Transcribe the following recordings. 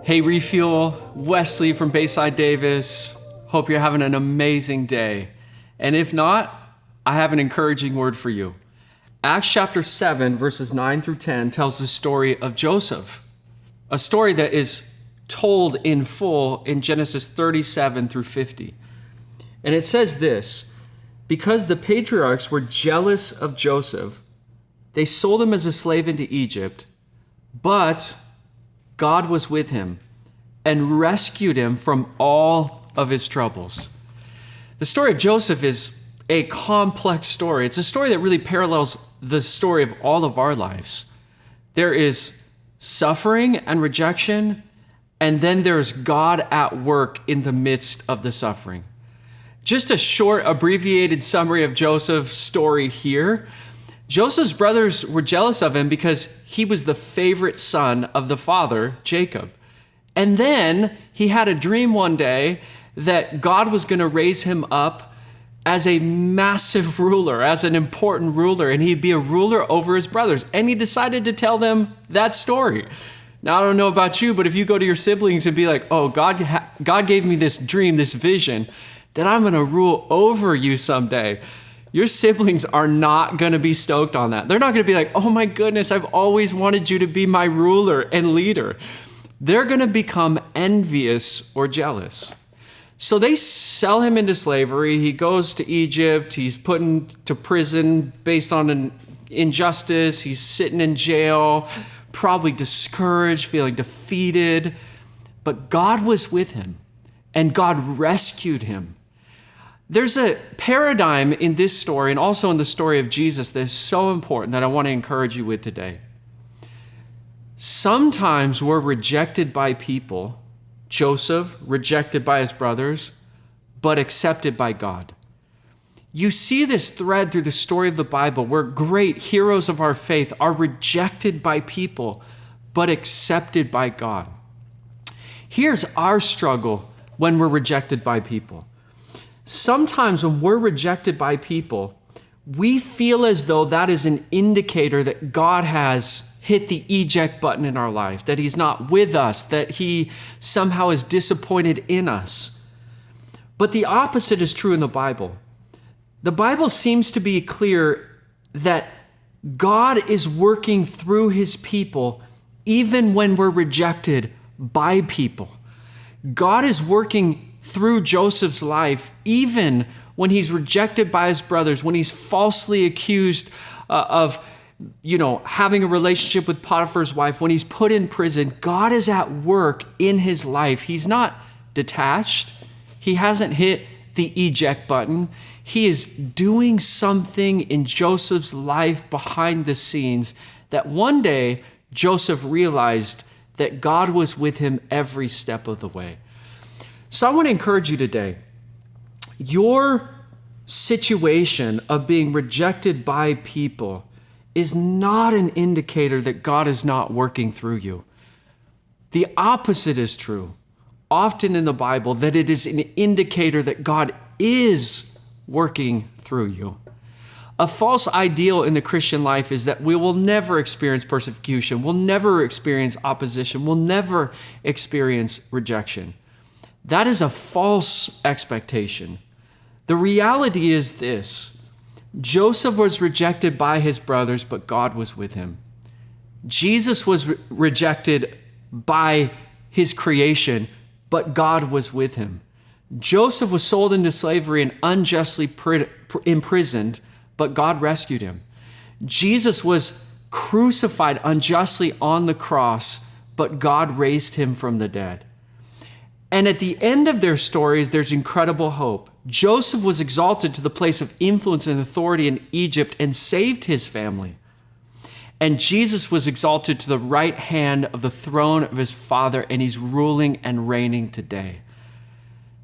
Hey Refuel, Wesley from Bayside Davis. Hope you're having an amazing day. And if not, I have an encouraging word for you. Acts chapter 7, verses 9 through 10 tells the story of Joseph, a story that is told in full in Genesis 37 through 50. And it says this: because the patriarchs were jealous of Joseph, they sold him as a slave into Egypt, but God was with him and rescued him from all of his troubles. The story of Joseph is a complex story. It's a story that really parallels the story of all of our lives. There is suffering and rejection, and then there's God at work in the midst of the suffering. Just a short, abbreviated summary of Joseph's story here. Joseph's brothers were jealous of him because he was the favorite son of the father, Jacob. And then he had a dream one day that God was going to raise him up as a massive ruler, as an important ruler, and he'd be a ruler over his brothers. And he decided to tell them that story. Now, I don't know about you, but if you go to your siblings and be like, oh, God gave me this dream, this vision, that I'm going to rule over you someday, your siblings are not going to be stoked on that. They're not going to be like, oh my goodness, I've always wanted you to be my ruler and leader. They're going to become envious or jealous. So they sell him into slavery. He goes to Egypt. He's put into prison based on an injustice. He's sitting in jail, probably discouraged, feeling defeated. But God was with him, and God rescued him. There's a paradigm in this story and also in the story of Jesus that is so important that I want to encourage you with today. Sometimes we're rejected by people, Joseph rejected by his brothers, but accepted by God. You see this thread through the story of the Bible where great heroes of our faith are rejected by people, but accepted by God. Here's our struggle when we're rejected by people. Sometimes when we're rejected by people, we feel as though that is an indicator that God has hit the eject button in our life, that he's not with us, that he somehow is disappointed in us. But the opposite is true in the Bible. The Bible seems to be clear that God is working through his people even when we're rejected by people. God is working through Joseph's life, even when he's rejected by his brothers, when he's falsely accused of having a relationship with Potiphar's wife, when he's put in prison, God is at work in his life. He's not detached. He hasn't hit the eject button. He is doing something in Joseph's life behind the scenes that one day Joseph realized that God was with him every step of the way. So I want to encourage you today. Your situation of being rejected by people is not an indicator that God is not working through you. The opposite is true. Often in the Bible, that it is an indicator that God is working through you. A false ideal in the Christian life is that we will never experience persecution, we'll never experience opposition, we'll never experience rejection. That is a false expectation. The reality is this: Joseph was rejected by his brothers, but God was with him. Jesus was rejected by his creation, but God was with him. Joseph was sold into slavery and unjustly imprisoned, but God rescued him. Jesus was crucified unjustly on the cross, but God raised him from the dead. And at the end of their stories, there's incredible hope. Joseph was exalted to the place of influence and authority in Egypt and saved his family. And Jesus was exalted to the right hand of the throne of his Father, and he's ruling and reigning today.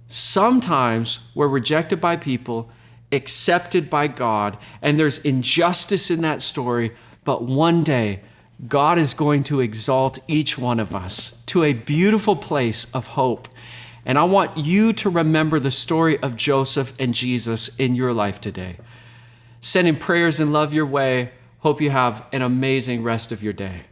Sometimes we're rejected by people, accepted by God, and there's injustice in that story, but one day God is going to exalt each one of us to a beautiful place of hope. And I want you to remember the story of Joseph and Jesus in your life today. Sending prayers and love your way. Hope you have an amazing rest of your day.